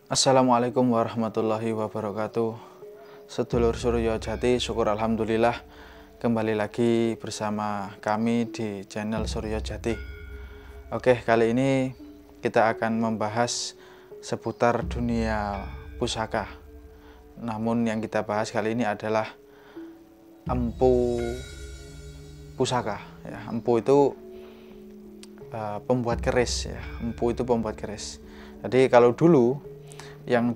Assalamualaikum warahmatullahi wabarakatuh. Sedulur Suryo Jati, syukur alhamdulillah kembali lagi bersama kami di channel Suryo Jati. Oke, kali ini kita akan membahas seputar dunia pusaka. Namun yang kita bahas kali ini adalah empu pusaka. Ya, empu itu pembuat keris. Ya. Empu itu pembuat keris. Jadi kalau dulu yang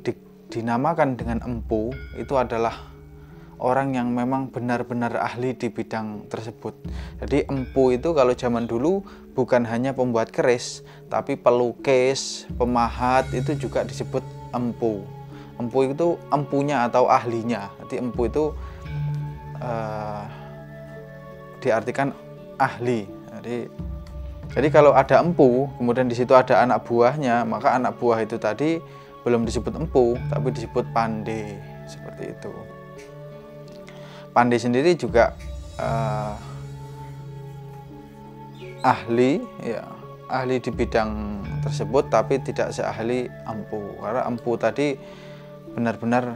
dinamakan dengan empu itu adalah orang yang memang benar-benar ahli di bidang tersebut. Jadi empu itu kalau zaman dulu bukan hanya pembuat keris, tapi pelukis, pemahat itu juga disebut empu. Empu itu empunya atau ahlinya. Jadi empu itu diartikan ahli. Jadi kalau ada empu, kemudian di situ ada anak buahnya, maka anak buah itu tadi belum disebut empu, tapi disebut pandai, seperti itu. Pandai sendiri juga ahli, ya, ahli di bidang tersebut, tapi tidak seahli empu. Karena empu tadi benar-benar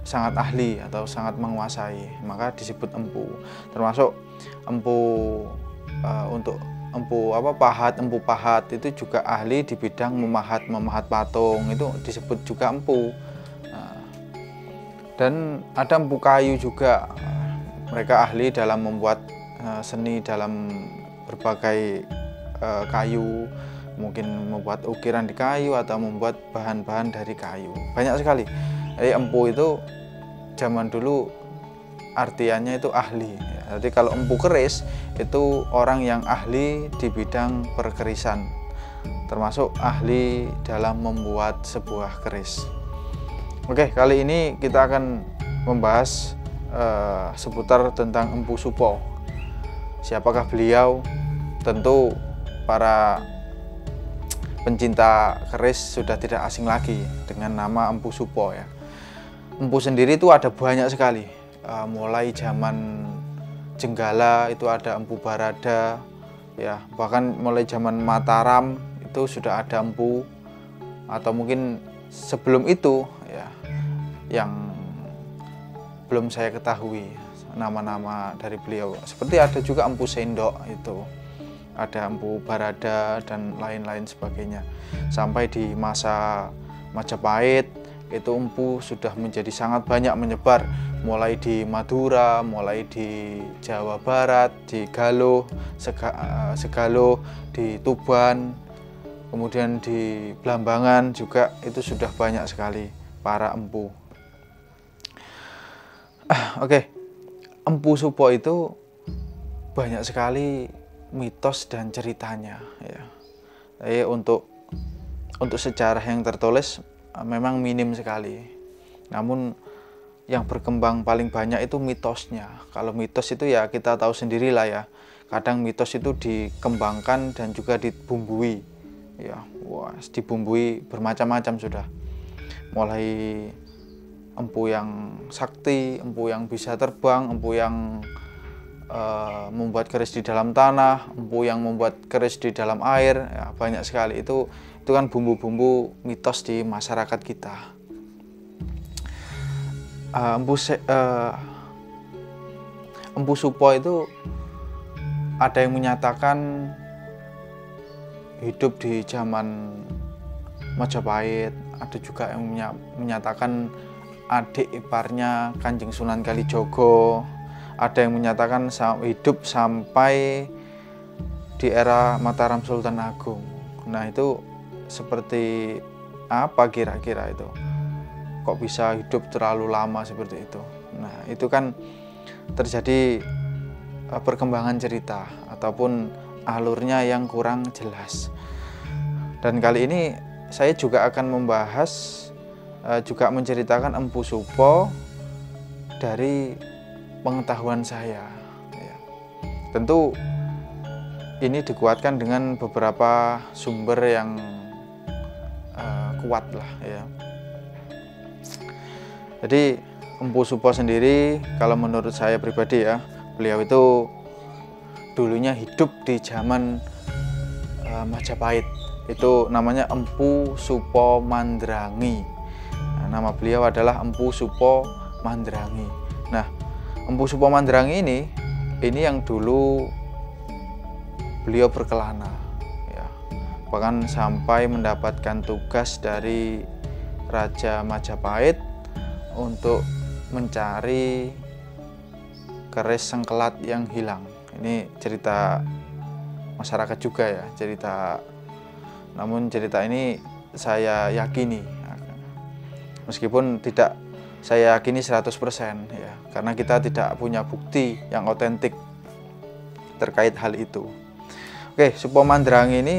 sangat ahli atau sangat menguasai, maka disebut empu. Termasuk empu untuk empu pahat itu juga ahli di bidang memahat patung, itu disebut juga empu. Dan ada empu kayu juga, mereka ahli dalam membuat seni dalam berbagai kayu, mungkin membuat ukiran di kayu atau membuat bahan-bahan dari kayu, banyak sekali. Jadi empu itu zaman dulu artiannya itu ahli. Jadi kalau empu keris itu orang yang ahli di bidang perkerisan, termasuk ahli dalam membuat sebuah keris. Oke, kali ini kita akan membahas seputar tentang Empu Supo. Siapakah beliau? Tentu para pencinta keris sudah tidak asing lagi dengan nama Empu Supo, ya. Empu sendiri itu ada banyak sekali. Mulai zaman Jenggala itu ada Empu Barada, ya, bahkan mulai zaman Mataram itu sudah ada empu, atau mungkin sebelum itu, ya, yang belum saya ketahui nama-nama dari beliau. Seperti ada juga Empu Sendok, itu ada Empu Barada dan lain-lain sebagainya. Sampai di masa Majapahit itu empu sudah menjadi sangat banyak menyebar, mulai di Madura, mulai di Jawa Barat, di Galuh, Segaloh, di Tuban, kemudian di Blambangan juga itu sudah banyak sekali para empu. Oke, Empu Supo itu banyak sekali mitos dan ceritanya, ya. Jadi untuk sejarah yang tertulis memang minim sekali. Namun yang berkembang paling banyak itu mitosnya. Kalau mitos itu ya kita tahu sendirilah, ya. Kadang mitos itu dikembangkan dan juga dibumbui. Ya, wah, dibumbui bermacam-macam sudah. Mulai empu yang sakti, empu yang bisa terbang, empu yang membuat keris di dalam tanah, empu yang membuat keris di dalam air, ya, banyak sekali. Itu kan bumbu-bumbu mitos di masyarakat kita. Empu Supo itu ada yang menyatakan hidup di zaman Majapahit, ada juga yang menyatakan adik iparnya Kanjeng Sunan Kalijogo, ada yang menyatakan hidup sampai di era Mataram Sultan Agung. Nah, itu seperti apa kira-kira itu? Kok bisa hidup terlalu lama seperti itu? Nah, itu kan terjadi perkembangan cerita ataupun alurnya yang kurang jelas. Dan kali ini saya juga akan membahas, juga menceritakan Empu Supo dari pengetahuan saya, ya. Tentu ini dikuatkan dengan beberapa sumber yang kuat lah, ya. Jadi Empu Supo sendiri, kalau menurut saya pribadi, ya, beliau itu dulunya hidup di zaman Majapahit. Itu namanya Empu Supo Mandrangi. Nah, nama beliau adalah Empu Supo Mandrangi. Nah, Empu Supo Mandrangi ini yang dulu beliau berkelana, ya, bahkan sampai mendapatkan tugas dari Raja Majapahit untuk mencari keris sengkelat yang hilang. Ini cerita masyarakat juga ya, namun cerita ini saya yakini, meskipun tidak saya yakini 100% ya, karena kita tidak punya bukti yang otentik terkait hal itu. Oke, Supo Mandrangi ini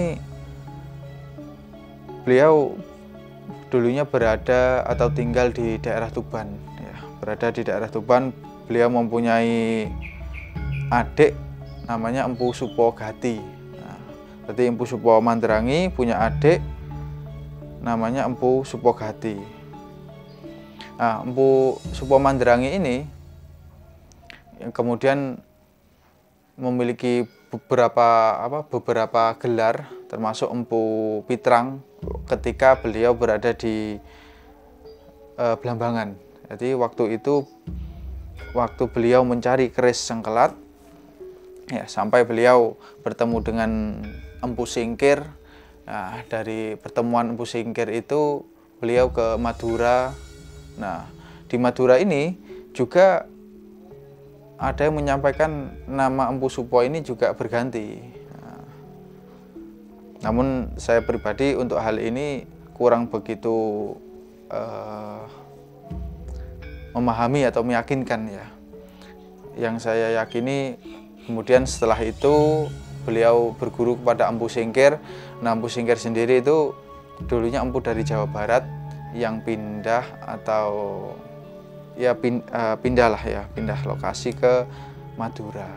beliau dulunya berada atau tinggal di daerah Tuban ya, berada di daerah Tuban. Beliau mempunyai adik namanya Empu Supo Gati. Nah, jadi Empu Supo Mandrangi punya adik namanya Empu Supo Gati. Nah, Empu Supo Mandrangi ini yang kemudian memiliki beberapa gelar, termasuk Empu Pitrang ketika beliau berada di Blambangan. Jadi waktu beliau mencari keris sengkelat ya, sampai beliau bertemu dengan Empu Singkir. Nah, dari pertemuan Empu Singkir itu beliau ke Madura. Nah, di Madura ini juga ada yang menyampaikan nama Empu Supo ini juga berganti. Nah, namun saya pribadi untuk hal ini kurang begitu memahami atau meyakinkan ya. Yang saya yakini kemudian setelah itu beliau berguru kepada Empu Singkir. Nah, Empu Singkir sendiri itu dulunya empu dari Jawa Barat yang pindah atau ya pindah lokasi ke Madura.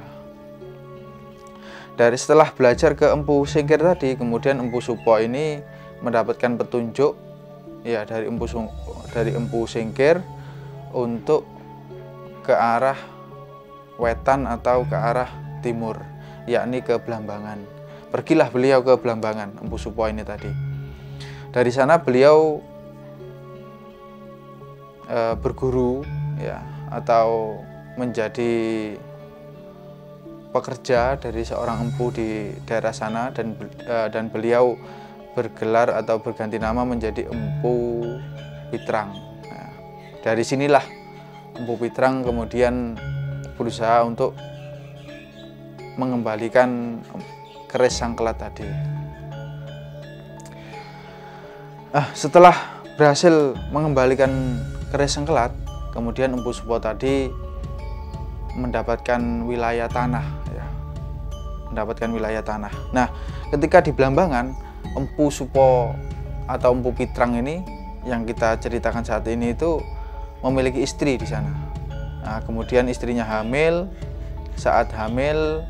Setelah belajar ke Empu Singkir tadi, kemudian Empu Supo ini mendapatkan petunjuk ya dari Empu Singkir untuk ke arah wetan atau ke arah timur, yakni ke Blambangan. Pergilah beliau ke Blambangan, Empu Supo ini tadi. Dari sana beliau berguru ya, atau menjadi pekerja dari seorang empu di daerah sana, dan beliau bergelar atau berganti nama menjadi Empu Pitrang. Nah, dari sinilah Empu Pitrang kemudian berusaha untuk mengembalikan keris sengkelat tadi. Setelah berhasil mengembalikan keris sengkelat, kemudian Empu Supo tadi mendapatkan wilayah tanah ya, mendapatkan wilayah tanah. Nah, ketika di Blambangan, Empu Supo atau Empu Pitrang ini yang kita ceritakan saat ini itu memiliki istri di sana. Nah, kemudian istrinya hamil. Saat hamil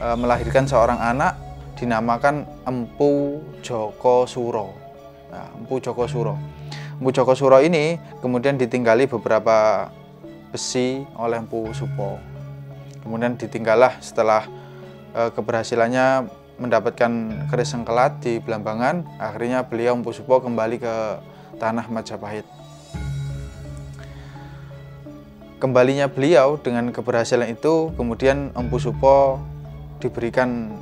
melahirkan seorang anak dinamakan Empu Joko Suro. Nah, Empu Joko Suro. Empu Joko Suro ini kemudian ditinggali beberapa besi oleh Empu Supo. Kemudian ditinggallah setelah keberhasilannya mendapatkan keris sengkelat di Blambangan. Akhirnya beliau Empu Supo kembali ke tanah Majapahit. Kembalinya beliau dengan keberhasilan itu, kemudian Empu Supo diberikan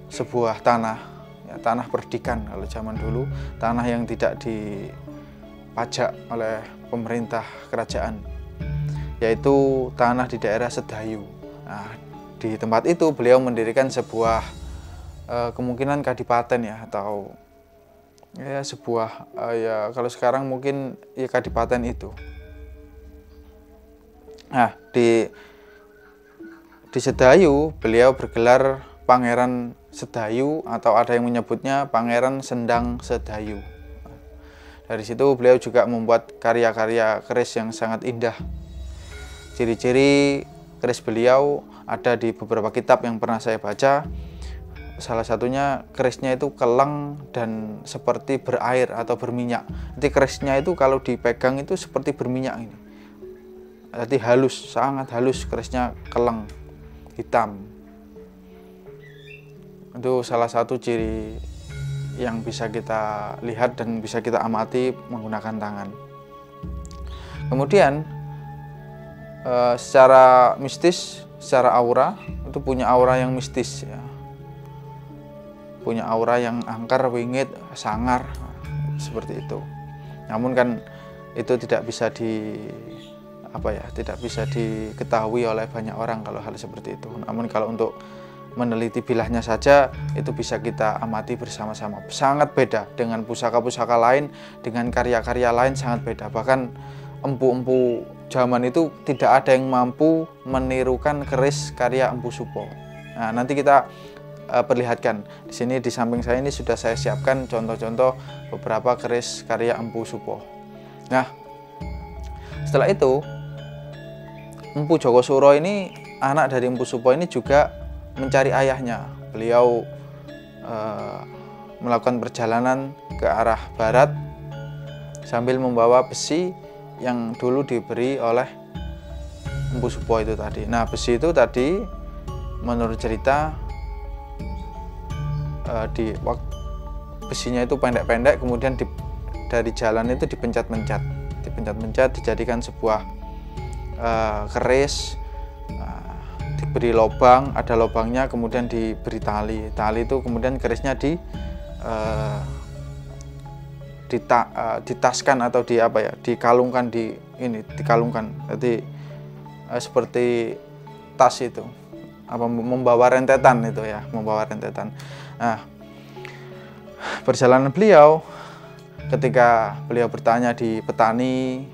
sebuah tanah, ya, tanah perdikan kalau zaman dulu, tanah yang tidak dipajak oleh pemerintah kerajaan, yaitu tanah di daerah Sedayu. Nah, di tempat itu beliau mendirikan sebuah kemungkinan kadipaten ya, atau ya sebuah ya kalau sekarang mungkin ya kadipaten itu. Nah, di Sedayu beliau bergelar Pangeran Sedayu, atau ada yang menyebutnya Pangeran Sendang Sedayu. Dari situ beliau juga membuat karya-karya keris yang sangat indah. Ciri-ciri keris beliau ada di beberapa kitab yang pernah saya baca. Salah satunya kerisnya itu keleng dan seperti berair atau berminyak. Jadi kerisnya itu kalau dipegang itu seperti berminyak ini. Jadi halus, sangat halus kerisnya, keleng, hitam. Itu salah satu ciri yang bisa kita lihat dan bisa kita amati menggunakan tangan. Kemudian secara mistis, secara aura itu punya aura yang mistis ya. Punya aura yang angker, wingit, sangar, seperti itu. Namun kan itu tidak bisa tidak bisa diketahui oleh banyak orang kalau hal seperti itu. Namun kalau untuk meneliti bilahnya saja itu bisa kita amati bersama-sama. Sangat beda dengan pusaka-pusaka lain, dengan karya-karya lain sangat beda. Bahkan empu-empu zaman itu tidak ada yang mampu menirukan keris karya Empu Supo. Nah, nanti kita perlihatkan di sini. Di samping saya ini sudah saya siapkan contoh-contoh beberapa keris karya Empu Supo. Nah, setelah itu Empu Joko Suro ini, anak dari Empu Supo ini juga mencari ayahnya. Beliau melakukan perjalanan ke arah barat sambil membawa besi yang dulu diberi oleh Empu Supo itu tadi. Nah, besi itu tadi menurut cerita besinya itu pendek-pendek, kemudian dari jalan itu dipencet-pencet, dijadikan sebuah keris, diberi lubang, ada lubangnya, kemudian diberi tali itu, kemudian kerisnya ditaskan atau dikalungkan jadi seperti tas itu, membawa rentetan itu ya, membawa rentetan. Nah, perjalanan beliau ketika beliau bertanya di petani,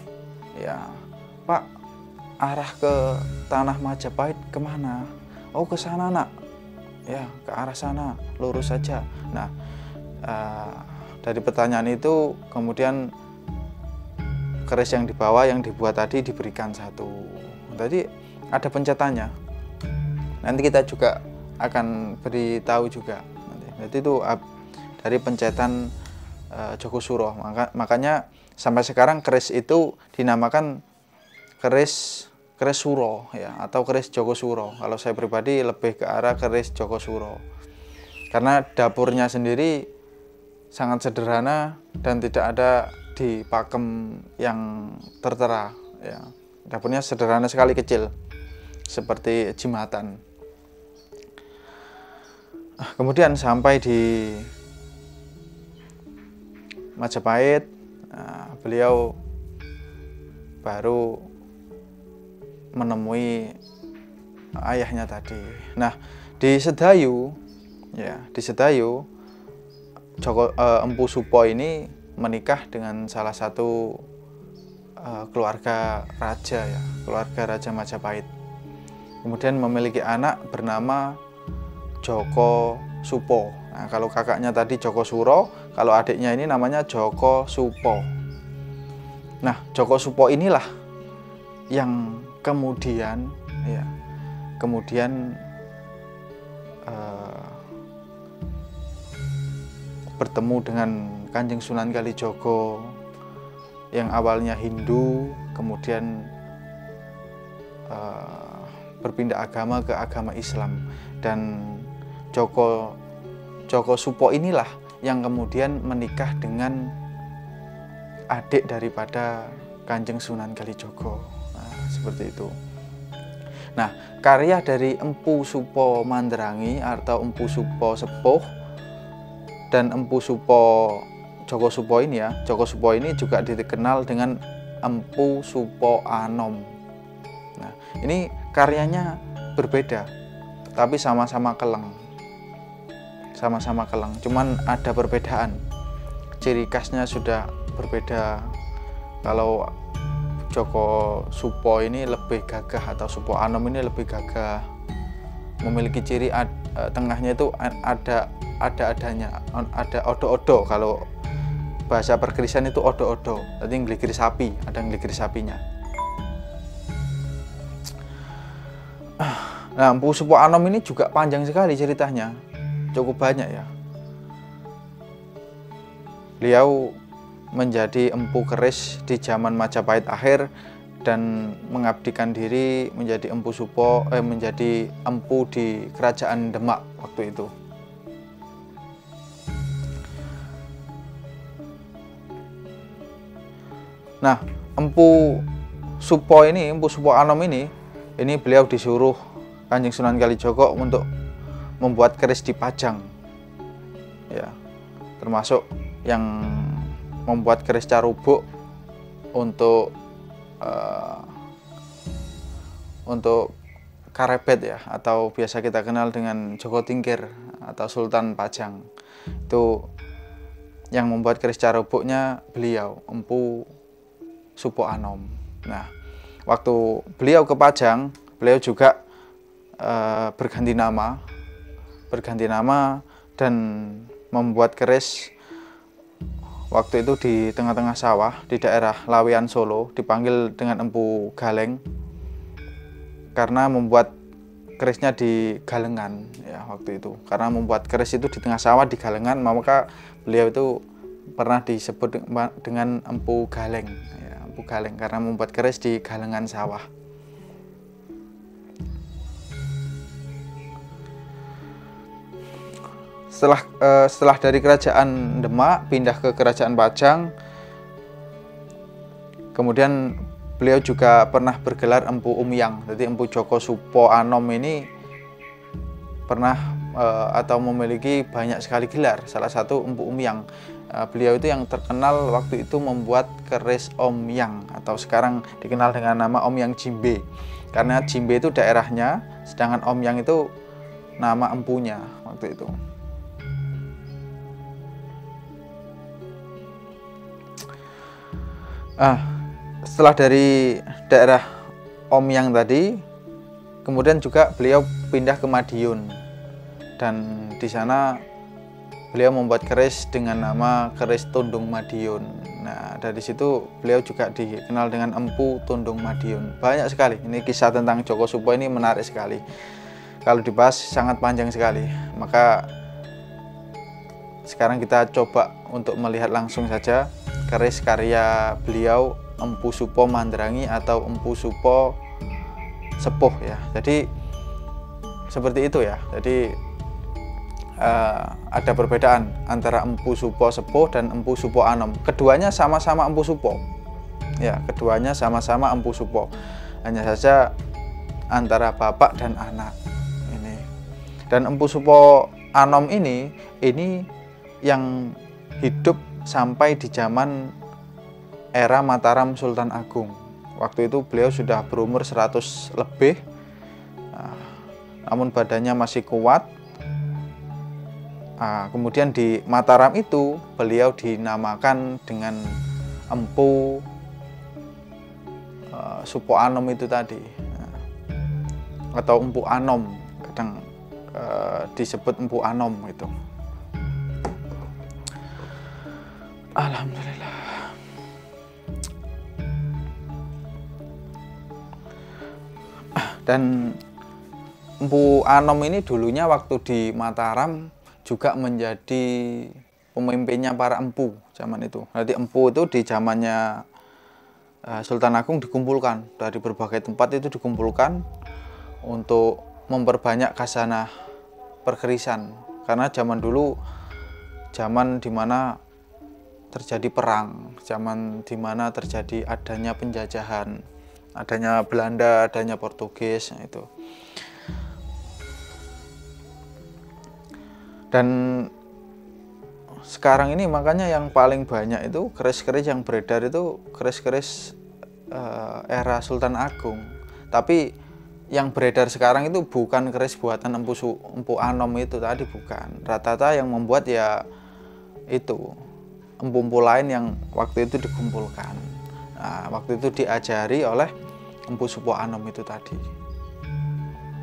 ya Pak, arah ke tanah Majapahit kemana? Oh, ke sana nak, ya ke arah sana, lurus saja. Nah, dari pertanyaan itu kemudian keris yang dibawa, yang dibuat tadi diberikan satu. Tadi ada pencetannya. Nanti kita juga akan beritahu juga. Jadi itu dari pencetan Joko Suro. Makanya sampai sekarang keris itu dinamakan keris Suro ya, atau keris Joko Suro. Kalau saya pribadi lebih ke arah keris Joko Suro. Karena dapurnya sendiri sangat sederhana dan tidak ada di pakem yang tertera ya. Dapurnya sederhana sekali, kecil, seperti jimatan. Kemudian sampai di Majapahit, beliau baru menemui ayahnya tadi. Nah, di Sedayu Empu Supo ini menikah dengan salah satu keluarga raja ya, keluarga Raja Majapahit. Kemudian memiliki anak bernama Joko Supo. Nah, kalau kakaknya tadi Joko Suro, kalau adiknya ini namanya Joko Supo. Nah, Joko Supo inilah yang kemudian bertemu dengan Kanjeng Sunan Kalijogo yang awalnya Hindu, kemudian berpindah agama ke agama Islam. Dan Joko Supo inilah yang kemudian menikah dengan adik daripada Kanjeng Sunan Kalijogo. Nah, seperti itu. Nah, karya dari Empu Supo Mandrangi atau Empu Supo Sepuh dan Empu Supo Joko Supo ini ya, Joko Supo ini juga dikenal dengan Empu Supo Anom. Nah, ini karyanya berbeda, tapi sama-sama keleng. Sama-sama keleng, cuman ada perbedaan. Ciri khasnya sudah berbeda. Kalau Joko Supo ini lebih gagah, atau Supo Anom ini lebih gagah. Memiliki ciri tengahnya itu ada odo-odo. Kalau bahasa perkerisan itu odo-odo. Tadi ngeligir sapi, ada ngeligir sapinya. Nah, Empu Supo Anom ini juga panjang sekali ceritanya, cukup banyak ya. Beliau menjadi empu keris di zaman Majapahit akhir dan mengabdikan diri menjadi Empu Supo, menjadi empu di Kerajaan Demak waktu itu. Nah, Empu Supo ini, Empu Supo Anom ini beliau disuruh Kanjeng Sunan Kalijaga untuk membuat keris di Pajang, ya, termasuk yang membuat keris carubuk untuk Karebet ya, atau biasa kita kenal dengan Joko Tingkir atau Sultan Pajang. Itu yang membuat keris carubuknya beliau, Empu Supo Anom. Nah, waktu beliau ke Pajang, beliau juga berganti nama dan membuat keris waktu itu di tengah-tengah sawah di daerah Lawean, Solo, dipanggil dengan Empu Galeng karena membuat kerisnya di galengan ya waktu itu. Karena membuat keris itu di tengah sawah di galengan, maka beliau itu pernah disebut dengan Empu Galeng ya, Empu Galeng karena membuat keris di galengan sawah. Setelah dari kerajaan Demak pindah ke kerajaan Pajang, kemudian beliau juga pernah bergelar Empu Umyang. Jadi Empu Joko Supo Anom ini pernah atau memiliki banyak sekali gelar. Salah satu Empu Umyang. Beliau itu yang terkenal waktu itu membuat keris Omyang atau sekarang dikenal dengan nama Omyang Jimbe. Karena Jimbe itu daerahnya, sedangkan Omyang itu nama empunya waktu itu. Setelah dari daerah Omyang tadi, kemudian juga beliau pindah ke Madiun, dan di sana beliau membuat keris dengan nama keris Tundung Madiun. Nah, dari situ beliau juga dikenal dengan Empu Tundung Madiun. Banyak sekali, ini kisah tentang Joko Supo ini menarik sekali. Kalau dibahas sangat panjang sekali, maka sekarang kita coba untuk melihat langsung saja keris karya beliau, Empu Supo Mandrangi atau Empu Supo Sepuh ya. Jadi seperti itu ya. Jadi ada perbedaan antara Empu Supo Sepuh dan Empu Supo Anom. Keduanya sama-sama Empu Supo. Ya, keduanya sama-sama Empu Supo. Hanya saja antara bapak dan anak. Ini. Dan Empu Supo Anom ini yang hidup sampai di zaman era Mataram Sultan Agung. Waktu itu beliau sudah berumur 100 lebih, namun badannya masih kuat. Kemudian di Mataram itu beliau dinamakan dengan Empu Supo Anom itu tadi, atau Empu Anom, kadang disebut Empu Anom itu. Alhamdulillah. Dan Empu Anom ini dulunya waktu di Mataram juga menjadi pemimpinnya para empu zaman itu. Jadi empu itu di zamannya Sultan Agung dikumpulkan dari berbagai tempat, itu dikumpulkan untuk memperbanyak khasanah perkerisan. Karena zaman dulu zaman dimana terjadi perang, zaman dimana terjadi adanya penjajahan, adanya Belanda, adanya Portugis, itu. Dan sekarang ini makanya yang paling banyak itu keris-keris yang beredar itu keris-keris era Sultan Agung. Tapi yang beredar sekarang itu bukan keris buatan Empu Anom itu tadi, bukan. Rata-rata yang membuat ya itu empu-empu lain yang waktu itu dikumpulkan. Nah, waktu itu diajari oleh Empu Supo Anom itu tadi.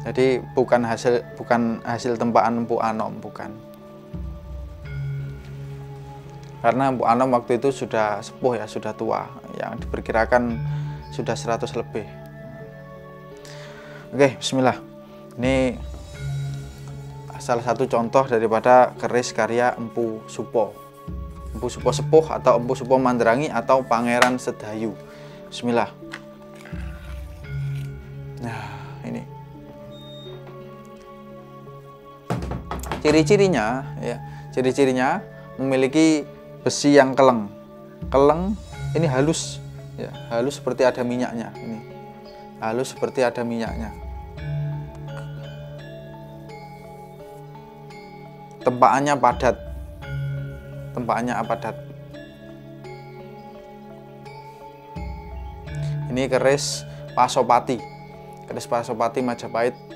Jadi bukan hasil tempaan Empu Anom, bukan. Karena Empu Anom waktu itu sudah sepuh ya, sudah tua, yang diperkirakan sudah 100 lebih. Oke, bismillah. Ini salah satu contoh daripada keris karya Empu Supo. Empu Supo Sepuh atau Empu Supo Mandrangi atau Pangeran Sedayu. Bismillah. Nah, ini ciri-cirinya ya. Ciri-cirinya memiliki besi yang keleng. Keleng ini halus, Ya, halus seperti ada minyaknya. Ini halus seperti ada minyaknya. Tempaannya padat. Tempaannya padat. Ini keris Pasopati. Keris Pasopati Majapahit.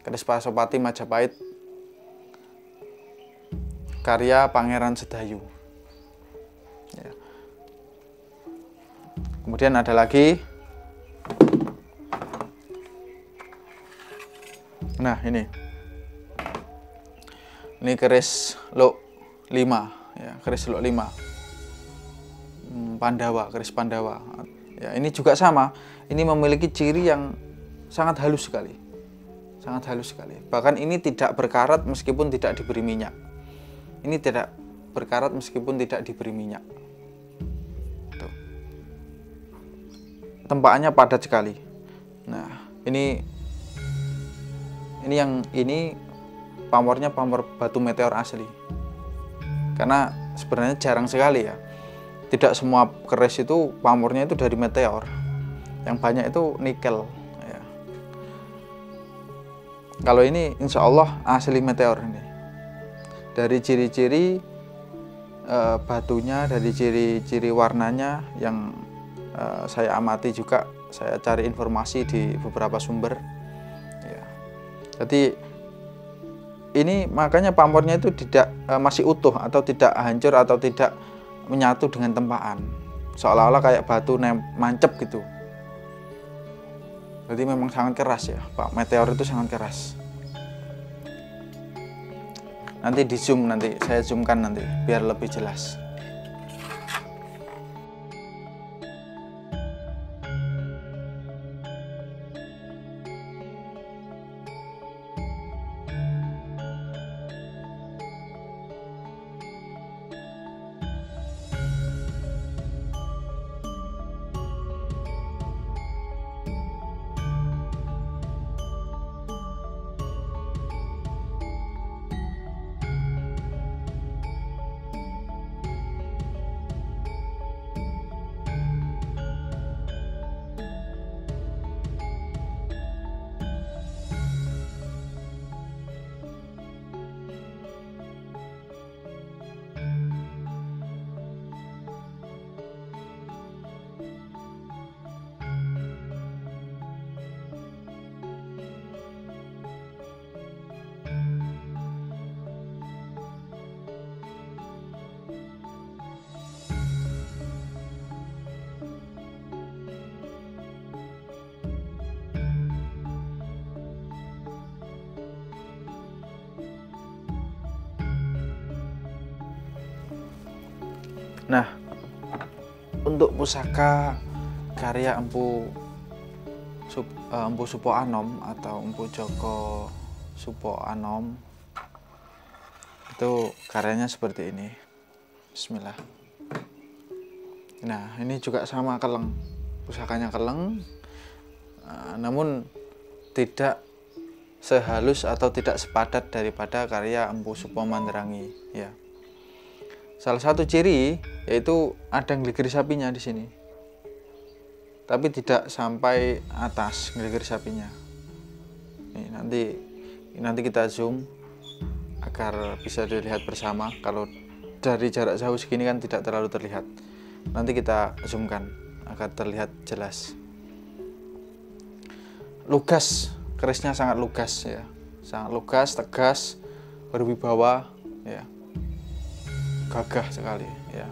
Keris Pasopati Majapahit karya Pangeran Sedayu. Ya. Kemudian ada lagi. Nah, ini keris Lok 5, ya, keris Lok 5. Pandawa, keris Pandawa. Ya, ini juga sama. Ini memiliki ciri yang sangat halus sekali. Sangat halus sekali. Bahkan ini tidak berkarat meskipun tidak diberi minyak. Ini tidak berkarat meskipun tidak diberi minyak. Tuh. Tempaannya padat sekali. Nah, ini pamornya pamor batu meteor asli. Karena sebenarnya jarang sekali ya. Tidak semua keris itu pamornya itu dari meteor. Yang banyak itu nikel. Kalau ini insya Allah asli meteor ini. Dari ciri-ciri batunya, dari ciri-ciri warnanya yang saya amati juga, saya cari informasi di beberapa sumber. Ya. Jadi ini makanya pamornya itu tidak masih utuh atau tidak hancur atau tidak menyatu dengan tempaan. Seolah-olah kayak batu mancep gitu. Jadi memang sangat keras ya, Pak. Meteor itu sangat keras. Nanti di zoom, nanti saya zoomkan nanti biar lebih jelas. Nah, untuk pusaka karya Empu Supo Anom atau Empu Joko Supo Anom itu karyanya seperti ini. Bismillah. Nah, ini juga sama keleng, pusakanya keleng, namun tidak sehalus atau tidak sepadat daripada karya Empu Supo Mandrangi. Ya. Salah satu ciri yaitu ada gligir sapinya di sini. tapi tidak sampai atas gelir sapinya. Nih, nanti kita zoom agar bisa dilihat bersama. Kalau dari jarak jauh segini kan tidak terlalu terlihat. Nanti kita zoomkan agar terlihat jelas. Lugas, kerisnya sangat lugas ya, sangat lugas, tegas, berwibawa ya, gagah sekali ya.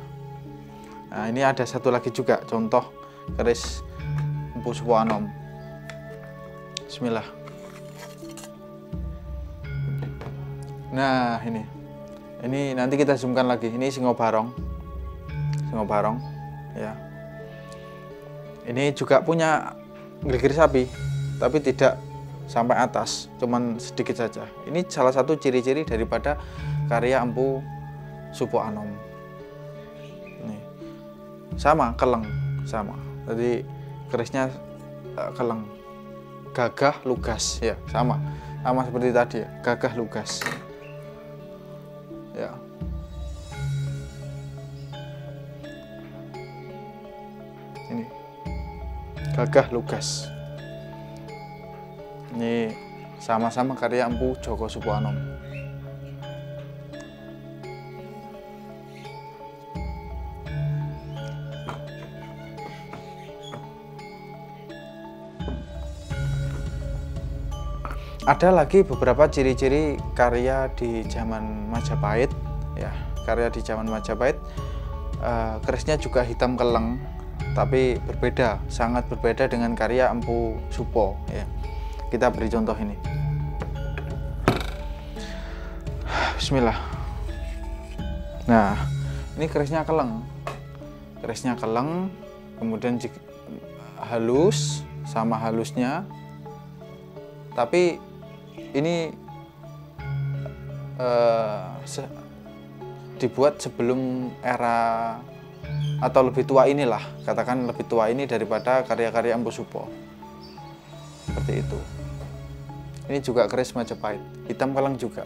Nah, ini ada satu lagi juga contoh keris Empu Supo Anom. Bismillah. Nah, ini nanti kita zoomkan lagi. Ini Singo Barong ya. Ini juga punya gelir sapi, tapi tidak sampai atas, cuman sedikit saja. Ini salah satu ciri-ciri daripada karya Empu Supo Anom. Nih, sama keleng, sama. Jadi kerisnya keleng, gagah, lugas ya, sama seperti tadi ya, gagah, lugas. Ya. Ini gagah, lugas. Ini sama-sama karya Empu Joko Supo Anom. Ada lagi beberapa ciri-ciri karya di zaman Majapahit ya, karya di zaman Majapahit. Kerisnya juga hitam keleng, tapi berbeda, sangat berbeda dengan karya Empu Supo ya. Kita beri contoh ini. Bismillah. Nah, ini kerisnya keleng, kemudian halus, sama halusnya, tapi ini dibuat sebelum era atau lebih tua inilah, katakan lebih tua ini daripada karya-karya Empu Supo. Seperti itu. Ini juga keris Majapahit, hitam keleng juga.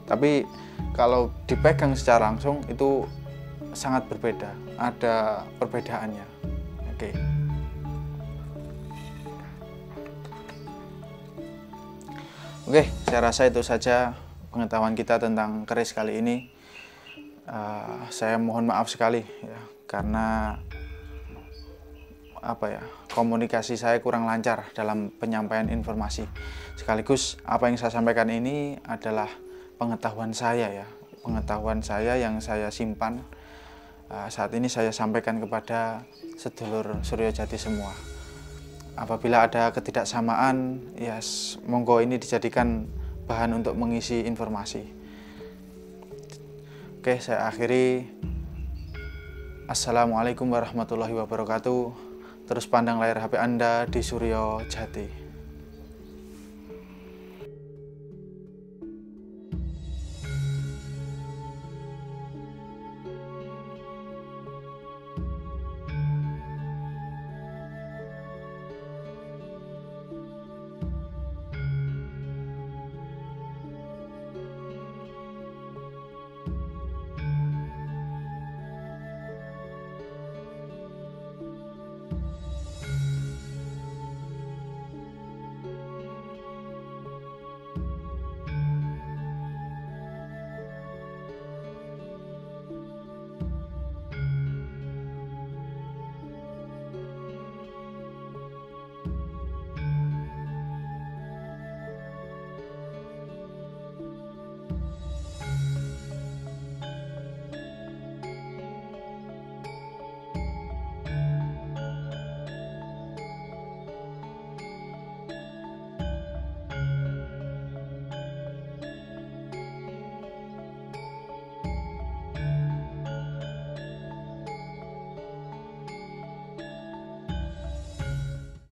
Tapi kalau dipegang secara langsung itu sangat berbeda, ada perbedaannya. Oke. Oke, saya rasa itu saja pengetahuan kita tentang keris kali ini. Saya mohon maaf sekali ya, karena komunikasi saya kurang lancar dalam penyampaian informasi. Sekaligus apa yang saya sampaikan ini adalah pengetahuan saya ya, pengetahuan saya yang saya simpan. Saat ini saya sampaikan kepada sedulur Suryojati semua. Apabila ada ketidaksamaan, ya monggo ini dijadikan bahan untuk mengisi informasi. Oke, saya akhiri. Assalamualaikum warahmatullahi wabarakatuh. Terus pandang layar HP Anda di Suryojati.